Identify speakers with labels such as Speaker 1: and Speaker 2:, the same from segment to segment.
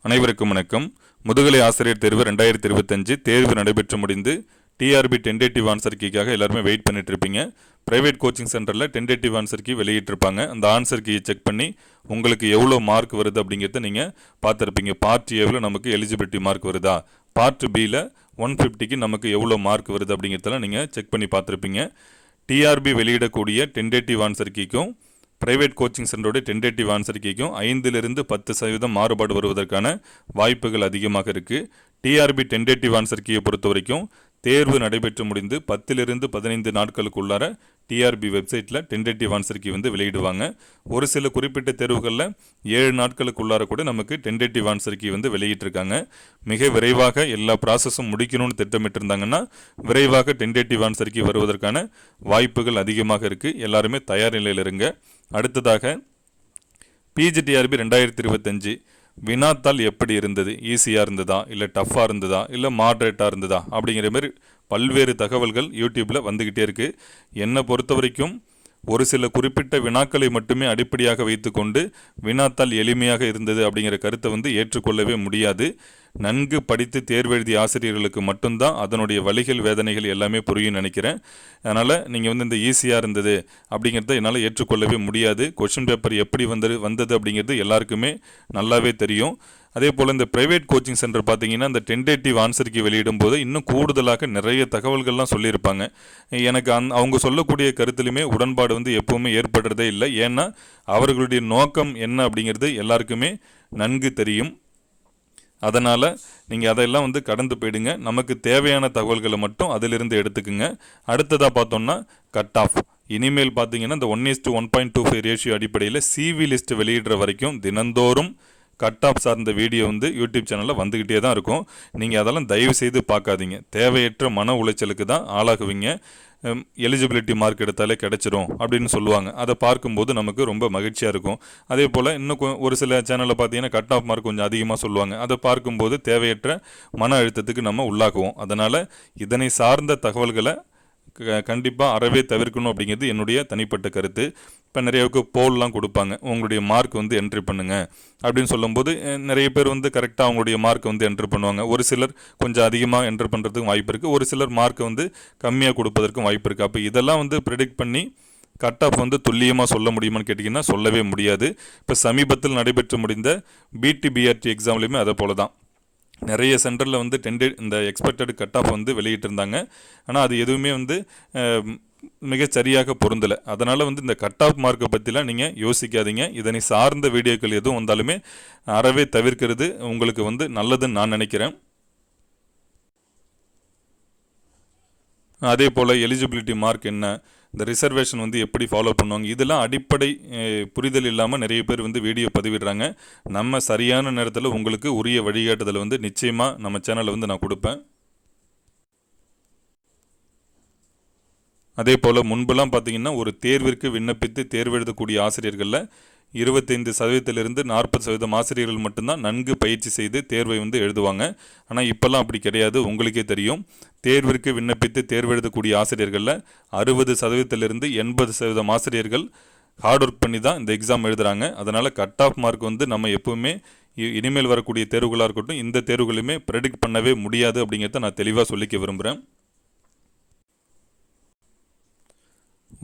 Speaker 1: அனைவருக்கும் வணக்கம். முதுகலை ஆசிரியர் தேர்வு 2025 தேர்வு நடைபெற்று முடிந்து டிஆர்பி டென்டேட்டிவ் ஆன்சர் கீக்காக எல்லாருமே வெயிட் பண்ணிட்டு இருப்பீங்க. பிரைவேட் கோச்சிங் சென்டரில் டென்டேட்டிவ் ஆன்சர் கீ வெளியிட்டிருப்பாங்க. அந்த ஆன்சர் கீயை செக் பண்ணி உங்களுக்கு எவ்வளோ மார்க் வருது அப்படிங்கிறத நீங்கள் பார்த்துருப்பீங்க. பார்ட் ஏவில் நமக்கு எலிஜிபிலிட்டி மார்க் வருதா, பார்ட் பியில் 150க்கு நமக்கு எவ்வளோ மார்க் வருது அப்படிங்கிறதெல்லாம் நீங்கள் செக் பண்ணி பார்த்துருப்பீங்க. டிஆர்பி வெளியிடக்கூடிய டென்டேட்டிவ் ஆன்சர் கீக்கும் பிரைவேட் கோச்சிங் சென்டரோட டென்டேட்டிவ் ஆன்சர் கீக்கும் 5லிருந்து 10% மாறுபாடு வருவதற்கான வாய்ப்புகள் அதிகமாக இருக்குது. டிஆர்பி டென்டேட்டிவ் ஆன்சர் கீயை பொறுத்த வரைக்கும் தேர்வு நடைபெற்று முடிந்து 10லிருந்து 15 நாட்களுக்குள்ளார டிஆர்பி வெப்சைட்டில் டென்டேட்டிவ் ஆன்சர் கீ வெளியிடுவாங்க. ஒரு சில குறிப்பிட்ட தேர்வுகளில் 7 நாட்களுக்குள்ளார கூட நமக்கு டென்டேட்டிவ் ஆன்சர் கீ வெளியிட்டிருக்காங்க. மிக விரைவாக எல்லா ப்ராசஸும் முடிக்கணும்னு திட்டமிட்டிருந்தாங்கன்னா விரைவாக டென்டேட்டிவ் ஆன்சர் கீ வருவதற்கான வாய்ப்புகள் அதிகமாக இருக்குது. எல்லாருமே தயார் நிலையில் இருங்க. அடுத்ததாக பிஜிடிஆர்பி 2025 வினாத்தாள் எப்படி இருந்தது, ஈஸியாக இருந்ததா இல்லை டஃப்பாக இருந்ததா இல்லை மாட்ரேட்டாக இருந்ததா அப்படிங்கிற மாதிரி பல்வேறு தகவல்கள் யூடியூப்பில் வந்துக்கிட்டே இருக்குது. என்னை பொறுத்த வரைக்கும் ஒரு சில குறிப்பிட்ட வினாக்களை மட்டுமே அடிப்படையாக வைத்துக்கொண்டு வினாத்தாள் எளிமையாக இருந்தது அப்படிங்கிற கருத்தை ஏற்றுக்கொள்ளவே முடியாது. நன்கு படித்து தேர்வெழுதிய ஆசிரியர்களுக்கு மட்டும்தான் அதனுடைய வலிகள் வேதனைகள் எல்லாமே புரியும் நினைக்கிறேன். அதனால் நீங்கள் இந்த ஈஸியாக இருந்தது அப்படிங்கிறத என்னால் ஏற்றுக்கொள்ளவே முடியாது. கொஷின் பேப்பர் எப்படி வந்தது அப்படிங்கிறது எல்லாருக்குமே நல்லாவே தெரியும். அதே போல் இந்த ப்ரைவேட் கோச்சிங் சென்டர் பார்த்தீங்கன்னா இந்த டென்டேட்டிவ் ஆன்சருக்கு வெளியிடும் போது இன்னும் கூடுதலாக நிறைய தகவல்கள்லாம் சொல்லியிருப்பாங்க. எனக்கு அவங்க சொல்லக்கூடிய கருத்துலையுமே உடன்பாடு எப்போவுமே ஏற்படுறதே இல்லை. ஏன்னா அவர்களுடைய நோக்கம் என்ன அப்படிங்கிறது எல்லாருக்குமே நன்கு தெரியும். அதனால் நீங்கள் அதெல்லாம் கடந்து போயிடுங்க. நமக்கு தேவையான தகவல்களை மட்டும் அதிலிருந்து எடுத்துக்குங்க. அடுத்ததாக பார்த்தோம்னா கட் ஆஃப். இனிமேல் பார்த்தீங்கன்னா இந்த 1:1.25 ரேஷியோ அடிப்படையில் சிவி லிஸ்ட் வெளியிடுற வரைக்கும் தினந்தோறும் கட் ஆஃப் சார்ந்த வீடியோ யூடியூப் சேனலில் வந்துக்கிட்டே தான் இருக்கும். நீங்கள் அதெல்லாம் தயவு செய்து பார்க்காதீங்க. தேவையற்ற மன உளைச்சலுக்கு தான் ஆளாகுவீங்க. எலிஜிபிலிட்டி மார்க் எடுத்தாலே கிடைச்சிரும் அப்படின்னு சொல்லுவாங்க. அதை பார்க்கும்போது நமக்கு ரொம்ப மகிழ்ச்சியாக இருக்கும். அதே போல் இன்னும் ஒரு சில சேனலில் பார்த்தீங்கன்னா கட் ஆஃப் மார்க் கொஞ்சம் அதிகமாக சொல்லுவாங்க. அதை பார்க்கும்போது தேவையற்ற மன அழுத்தத்துக்கு நம்ம உள்ளாகுவோம். அதனால் இதனை சார்ந்த தகவல்களை கண்டிப்பாக அறவே தவிர்க்கணும் அப்படிங்கிறது என்னுடைய தனிப்பட்ட கருத்து. இப்போ நிறையவுக்கு போல்லாம் கொடுப்பாங்க, உங்களுடைய மார்க் என்ட்ரி பண்ணுங்கள் அப்படின்னு சொல்லும்போது நிறைய பேர் கரெக்டாக அவங்களுடைய மார்க்கை என்ட்ரி பண்ணுவாங்க. ஒரு சிலர் கொஞ்சம் அதிகமாக என்ட்ரி பண்ணுறதுக்கும் வாய்ப்பு இருக்குது. ஒரு சிலர் மார்க்கை கம்மியாக கொடுப்பதற்கும் வாய்ப்பு இருக்குது. அப்போ இதெல்லாம் ப்ரெடிக்ட் பண்ணி கட் ஆஃப் துல்லியமாக சொல்ல முடியுமான்னு கேட்டிங்கன்னா சொல்லவே முடியாது. இப்போ சமீபத்தில் நடைபெற்று முடிந்த பிடிபிஆர்டி எக்ஸாம்லேயுமே அதை போல தான் நிறைய சென்டரில் இந்த எக்ஸ்பெக்டட் கட் ஆஃப் வெளியிட்டிருந்தாங்க. ஆனால் அது எதுவுமே மிக சரியாக பொருந்தலை. அதனால் இந்த கட் ஆஃப் மார்க்கை பற்றிலாம் நீங்கள் யோசிக்காதீங்க. இதனை சார்ந்த வீடியோக்கள் எதுவும் வந்தாலுமே அறவே தவிர்க்கிறது உங்களுக்கு நல்லதுன்னு நான் நினைக்கிறேன். அதே போல் எலிஜிபிலிட்டி மார்க் என்ன, இந்த ரிசர்வேஷன் எப்படி ஃபாலோ பண்ணுவாங்க, இதெல்லாம் அடிப்படை புரிதல் இல்லாமல் நிறைய பேர் வீடியோ பதிவிடுறாங்க. நம்ம சரியான நேரத்தில் உங்களுக்கு உரிய வழிகாட்டுதல் நிச்சயமாக நம்ம சேனலில் நான் கொடுப்பேன். அதே போல் முன்பெல்லாம் பார்த்தீங்கன்னா ஒரு தேர்விற்கு விண்ணப்பித்து தேர்வு எழுதக்கூடிய ஆசிரியர்களில் 25%லிருந்து 40% ஆசிரியர்கள் மட்டும்தான் நன்கு பயிற்சி செய்து தேர்வை எழுதுவாங்க. ஆனால் இப்போல்லாம் அப்படி கிடையாது. உங்களுக்கே தெரியும், தேர்விற்கு விண்ணப்பித்து தேர்வு எழுதக்கூடிய ஆசிரியர்களில் 60%லிருந்து 80% ஆசிரியர்கள் ஹார்ட் ஒர்க் பண்ணி தான் இந்த எக்ஸாம் எழுதுகிறாங்க. அதனால் கட் ஆஃப் மார்க் நம்ம எப்போவுமே இனிமேல் வரக்கூடிய தேர்வுகளாக இருக்கட்டும் இந்த தேர்வுகளையுமே ப்ரெடிக்ட் பண்ணவே முடியாது அப்படிங்கிறத நான் தெளிவாக சொல்லிக்க விரும்புகிறேன்.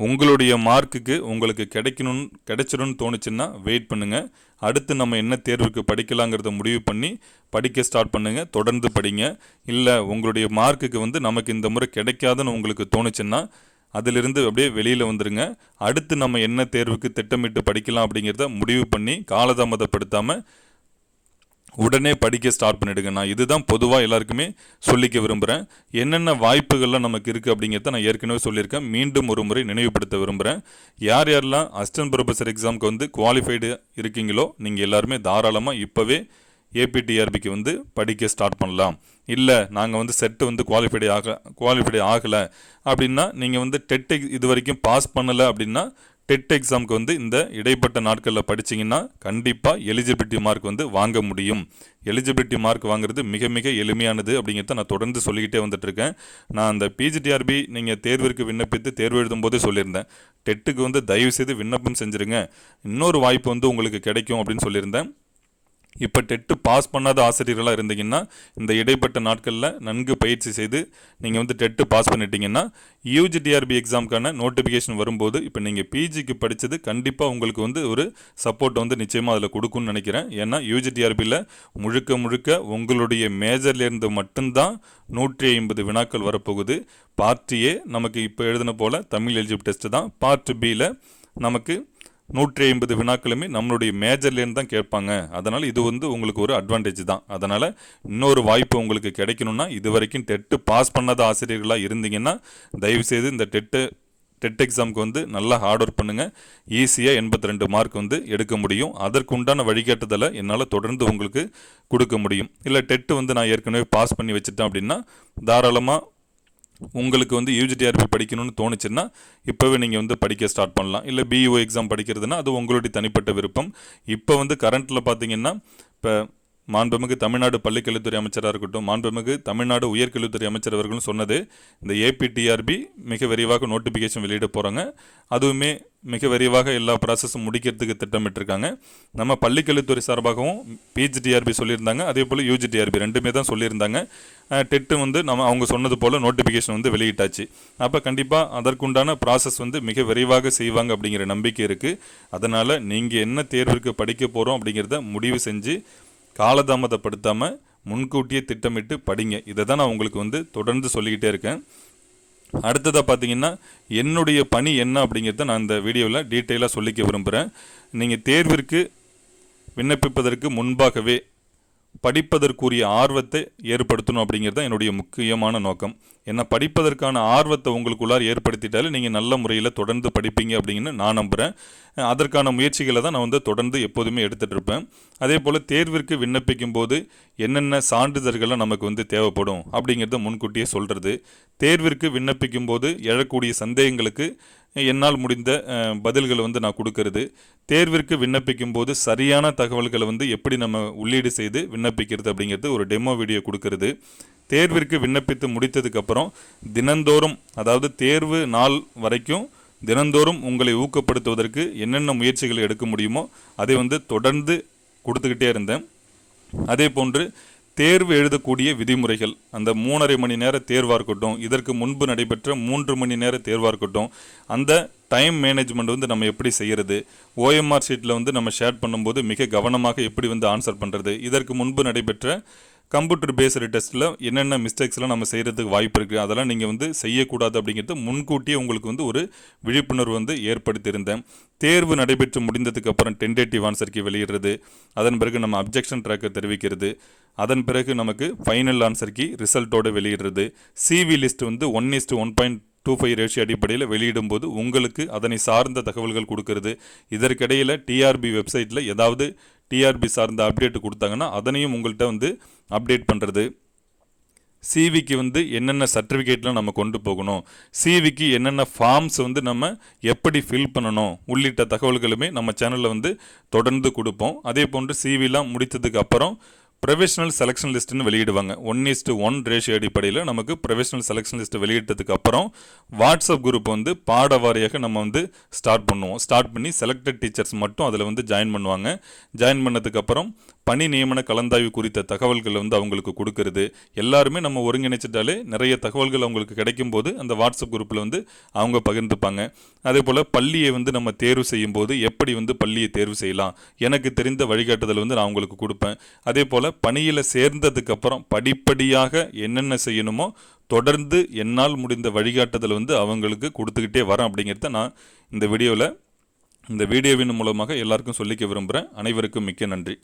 Speaker 1: உங்களுடைய மார்க்குக்கு உங்களுக்கு கிடைச்சிடும்னு தோணுச்சுன்னா வெயிட் பண்ணுங்கள். அடுத்து நம்ம என்ன தேர்வுக்கு படிக்கலாங்கிறத முடிவு பண்ணி படிக்க ஸ்டார்ட் பண்ணுங்கள். தொடர்ந்து படிங்க. இல்லை உங்களுடைய மார்க்குக்கு நமக்கு இந்த முறை கிடைக்காதுன்னு உங்களுக்கு தோணுச்சுன்னா அதிலிருந்து அப்படியே வெளியில் வந்துடுங்க. அடுத்து நம்ம என்ன தேர்வுக்கு திட்டமிட்டு படிக்கலாம் அப்படிங்கிறத முடிவு பண்ணி காலதாமதப்படுத்தாமல் உடனே படிக்க ஸ்டார்ட் பண்ணிவிடுங்க. நான் இதுதான் பொதுவாக எல்லாருக்குமே சொல்லிக்க விரும்புகிறேன். என்னென்ன வாய்ப்புகள்லாம் நமக்கு இருக்குது அப்படிங்கிறத நான் ஏற்கனவே சொல்லியிருக்கேன். மீண்டும் ஒரு முறை நினைவுபடுத்த விரும்புகிறேன். யாரெல்லாம் அசிஸ்டன்ட் ப்ரொஃபஸர் எக்ஸாமுக்கு குவாலிஃபைடு இருக்கீங்களோ நீங்கள் எல்லாருமே தாராளமாக இப்போவே ஏபிடிஆர்பிக்கு படிக்க ஸ்டார்ட் பண்ணலாம். இல்லை நாங்கள் செட்டு குவாலிஃபைடு ஆகலை அப்படின்னா நீங்கள் டெட் இது வரைக்கும் பாஸ் பண்ணலை அப்படின்னா டெட் எக்ஸாமுக்கு இந்த இடைப்பட்ட நாட்களில் படிச்சிங்கன்னா கண்டிப்பாக எலிஜிபிலிட்டி மார்க் வாங்க முடியும். எலிஜிபிலிட்டி மார்க் வாங்குறது மிக மிக எளிமையானது அப்படிங்கிறத நான் தொடர்ந்து சொல்லிக்கிட்டே வந்துட்டுருக்கேன். நான் அந்த பிஜிடிஆர்பி நீங்கள் தேர்விற்கு விண்ணப்பித்து தேர்வு எழுதும் போதே சொல்லியிருந்தேன், டெட்டுக்கு தயவு செய்து விண்ணப்பம் செஞ்சுருங்க, இன்னொரு வாய்ப்பு உங்களுக்கு கிடைக்கும் அப்படின்னு சொல்லியிருந்தேன். இப்போ டெட்டு பாஸ் பண்ணாத ஆசிரியர்களாக இருந்தீங்கன்னா இந்த இடைப்பட்ட நாட்களில் நன்கு பயிற்சி செய்து நீங்கள் வந்து டெட்டு பாஸ் பண்ணிட்டீங்கன்னா யூஜிடிஆர்பி எக்ஸாமுக்கான நோட்டிஃபிகேஷன் வரும்போது இப்போ நீங்கள் பிஜிக்கு படித்தது கண்டிப்பாக உங்களுக்கு வந்து ஒரு சப்போர்ட் வந்து நிச்சயமாக அதில் கொடுக்கும்னு நினைக்கிறேன். ஏன்னா யூஜிடிஆர்பியில் முழுக்க முழுக்க உங்களுடைய மேஜர்லேருந்து மட்டும்தான் 150 வினாக்கள் வரப்போகுது. பார்ட் ஏ நமக்கு இப்போ எழுதின போல் தமிழ் எலிஜிபிள் டெஸ்ட்டு தான். பார்ட் பியில் நமக்கு 150 வினாக்களுமே நம்மளுடைய மேஜர்லேருந்து தான் கேட்பாங்க. அதனால் இது வந்து உங்களுக்கு ஒரு அட்வான்டேஜ் தான். அதனால் இன்னொரு வாய்ப்பு உங்களுக்கு கிடைக்கணும்னா இது வரைக்கும் டெட்டு பாஸ் பண்ணாத ஆசிரியர்களாக இருந்தீங்கன்னா தயவுசெய்து இந்த டெட் எக்ஸாமுக்கு வந்து நல்லா ஹார்ட் ஒர்க் பண்ணுங்கள். ஈஸியாக 82 மார்க் வந்து எடுக்க முடியும். அதற்கு உண்டான வழிகாட்டுதலை என்னால் தொடர்ந்து உங்களுக்கு கொடுக்க முடியும். இல்லை டெட்டு வந்து நான் ஏற்கனவே பாஸ் பண்ணி வச்சுட்டேன் அப்படின்னா தாராளமாக உங்களுக்கு வந்து யூஜிடிஆர்பி படிக்கணும்னு தோணுச்சுன்னா இப்போவே நீங்கள் வந்து படிக்க ஸ்டார்ட் பண்ணலாம். இல்லை பிஇஓ எக்ஸாம் படிக்கிறதுனா அது உங்களுடைய தனிப்பட்ட விருப்பம். இப்போ வந்து கரண்ட்டில் பார்த்தீங்கன்னா இப்போ மாண்புமிகு தமிழ்நாடு பள்ளிக்கல்வித்துறை அமைச்சராக இருக்கட்டும், மாண்புமிகு தமிழ்நாடு உயர்கல்வித்துறை அமைச்சர் அவர்களும் சொன்னது இந்த ஏபிடிஆர்பி மிக விரைவாக நோட்டிஃபிகேஷன் வெளியிட போகிறாங்க. அதுவுமே மிக விரைவாக எல்லா ப்ராசஸும் முடிக்கிறதுக்கு திட்டமிட்டிருக்காங்க. நம்ம பள்ளிக்கல்வித்துறை சார்பாகவும் பிஜிடிஆர்பி சொல்லியிருந்தாங்க, அதே போல் யூஜிடிஆர்பி ரெண்டுமே தான் சொல்லியிருந்தாங்க. டெட்டு வந்து அவங்க சொன்னது போல் நோட்டிஃபிகேஷன் வந்து வெளியிட்டாச்சு. அப்போ கண்டிப்பாக அதற்குண்டான ப்ராசஸ் வந்து மிக விரைவாக செய்வாங்க அப்படிங்கிற நம்பிக்கை இருக்குது. அதனால் நீங்கள் என்ன தேர்விற்கு படிக்க போகிறோம் அப்படிங்கிறத முடிவு செஞ்சு காலதாமதப்படுத்தாமல் முன்கூட்டியே திட்டமிட்டு படிங்க. இதை தான் நான் உங்களுக்கு வந்து தொடர்ந்து சொல்லிக்கிட்டே இருக்கேன். அடுத்ததாக பார்த்தீங்கன்னா என்னுடைய பணி என்ன அப்படிங்கிறத நான் இந்த வீடியோவில் டீட்டெயிலாக சொல்லிக்க விரும்புகிறேன். நீங்கள் தேர்விற்கு விண்ணப்பிப்பதற்கு முன்பாகவே படிப்பதற்குரிய ஆர்வத்தை ஏற்படுத்தணும் அப்படிங்கிறது தான் என்னுடைய முக்கியமான நோக்கம். ஏன்னா படிப்பதற்கான ஆர்வத்தை உங்களுக்குள்ளார ஏற்படுத்திட்டாலே நீங்கள் நல்ல முறையில் தொடர்ந்து படிப்பீங்க அப்படிங்கன்னு நான் நம்புகிறேன். அதற்கான முயற்சிகளை தான் நான் வந்து தொடர்ந்து எப்போதுமே எடுத்துகிட்டு இருப்பேன். அதே போல் தேர்விற்கு விண்ணப்பிக்கும் போது என்னென்ன சான்றிதழ்கள்லாம் நமக்கு வந்து தேவைப்படும் அப்படிங்கிறத முன்கூட்டியே சொல்கிறது. தேர்விற்கு விண்ணப்பிக்கும் போது எழக்கூடிய சந்தேகங்களுக்கு என்னால் முடிந்த பதில்களை வந்து நான் கொடுக்கறது. தேர்விற்கு விண்ணப்பிக்கும் போது சரியான தகவல்களை வந்து எப்படி நம்ம உள்ளீடு செய்து விண்ணப்பிக்கிறது அப்படிங்கிறது ஒரு டெமோ வீடியோ கொடுக்கறது. தேர்விற்கு விண்ணப்பித்து முடித்ததுக்கப்புறம் தினந்தோறும், அதாவது தேர்வு நாள் வரைக்கும் தினந்தோறும் உங்களை ஊக்கப்படுத்துவதற்கு என்னென்ன முயற்சிகளை எடுக்க முடியுமோ அதை வந்து தொடர்ந்து கொடுத்துக்கிட்டே இருந்தேன். அதே போன்று தேர்வு எழுதக்கூடிய விதிமுறைகள், அந்த 3.5 மணி நேர தேர்வாக இருக்கட்டும், இதற்கு முன்பு நடைபெற்ற 3 மணி நேர தேர்வாக இருக்கட்டும், அந்த டைம் மேனேஜ்மெண்ட் வந்து நம்ம எப்படி செய்கிறது, ஓஎம்ஆர் ஷீட்டில் வந்து நம்ம ஷேர் பண்ணும்போது மிக கவனமாக எப்படி வந்து ஆன்சர் பண்ணுறது, இதற்கு முன்பு நடைபெற்ற கம்ப்யூட்டர் பேஸ்டு டெஸ்ட்டில் என்னென்ன மிஸ்டேக்ஸ்லாம் நம்ம செய்கிறதுக்கு வாய்ப்பு இருக்குது, அதெல்லாம் நீங்கள் வந்து செய்யக்கூடாது அப்படிங்கிறது முன்கூட்டியே உங்களுக்கு வந்து ஒரு விழிப்புணர்வு வந்து ஏற்படுத்தியிருந்தேன். தேர்வு நடைபெற்று முடிந்ததுக்கு அப்புறம் டென்டேட்டிவ் ஆன்சர் கீ வெளியிடுறது, அதன் பிறகு நம்ம அப்ஜெக்ஷன் ட்ராக்கை தெரிவிக்கிறது, அதன் பிறகு நமக்கு ஃபைனல் ஆன்சர் கீ ரிசல்ட்டோடு வெளியிடுறது, சிவி லிஸ்ட் வந்து 1:1.25 ரேஷியோ அடிப்படையில் வெளியிடும்போது உங்களுக்கு அதனை சார்ந்த தகவல்கள் கொடுக்கறது. இதற்கிடையில் டிஆர்பி வெப்சைட்டில் ஏதாவது டிஆர்பி சார்ந்த அப்டேட் கொடுத்தாங்கன்னா அதனையும் உங்கள்கிட்ட வந்து அப்டேட் பண்ணுறது. சிவிக்கு வந்து என்னென்ன சர்டிஃபிகேட்லாம் நம்ம கொண்டு போகணும், சிவிக்கு என்னென்ன ஃபார்ம்ஸ் வந்து நம்ம எப்படி ஃபில் பண்ணணும் உள்ளிட்ட தகவல்களுமே நம்ம சேனலில் வந்து தொடர்ந்து கொடுப்போம். அதே போன்று சிவிலாம் முடித்ததுக்கு அப்புறம் ப்ரொஃபஷனல் செலெக்ஷன் லிஸ்ட்டுன்னு வெளியிடுவாங்க. 1:1 ரேஷியோ அடிப்படையில் நமக்கு ப்ரொஃபஷனல் செலெக்ஷன் லிஸ்ட்டு வெளியிட்டதுக்கு அப்புறம் வாட்ஸ்அப் குரூப் வந்து பாட வாரியாக நம்ம வந்து ஸ்டார்ட் பண்ணுவோம். ஸ்டார்ட் பண்ணி செலக்டட் டீச்சர்ஸ் மட்டும் அதில் வந்து ஜாயின் பண்ணுவாங்க. ஜாயின் பண்ணதுக்கப்புறம் பணி நியமன கலந்தாய்வு குறித்த தகவல்களை வந்து அவங்களுக்கு கொடுக்கறது. எல்லாருமே நம்ம ஒருங்கிணைச்சிட்டாலே நிறைய தகவல்கள் அவங்களுக்கு கிடைக்கும் போது அந்த வாட்ஸ்அப் குரூப்பில் வந்து அவங்க பகிர்ந்துப்பாங்க. அதே போல் பள்ளியை வந்து நம்ம தேர்வு செய்யும் போது எப்படி வந்து பள்ளியை தேர்வு செய்யலாம், எனக்கு தெரிந்த வழிகாட்டுதல் வந்து நான் அவங்களுக்கு கொடுப்பேன். அதே போல் பணியில் சேர்ந்ததுக்கப்புறம் படிப்படியாக என்னென்ன செய்யணுமோ தொடர்ந்து என்னால் முடிந்த வழிகாட்டுதல் வந்து அவங்களுக்கு கொடுத்துக்கிட்டே வரேன் அப்படிங்கிறத நான் இந்த வீடியோவின் மூலமாக எல்லாருக்கும் சொல்லிக்க விரும்புகிறேன். அனைவருக்கும் மிக்க நன்றி.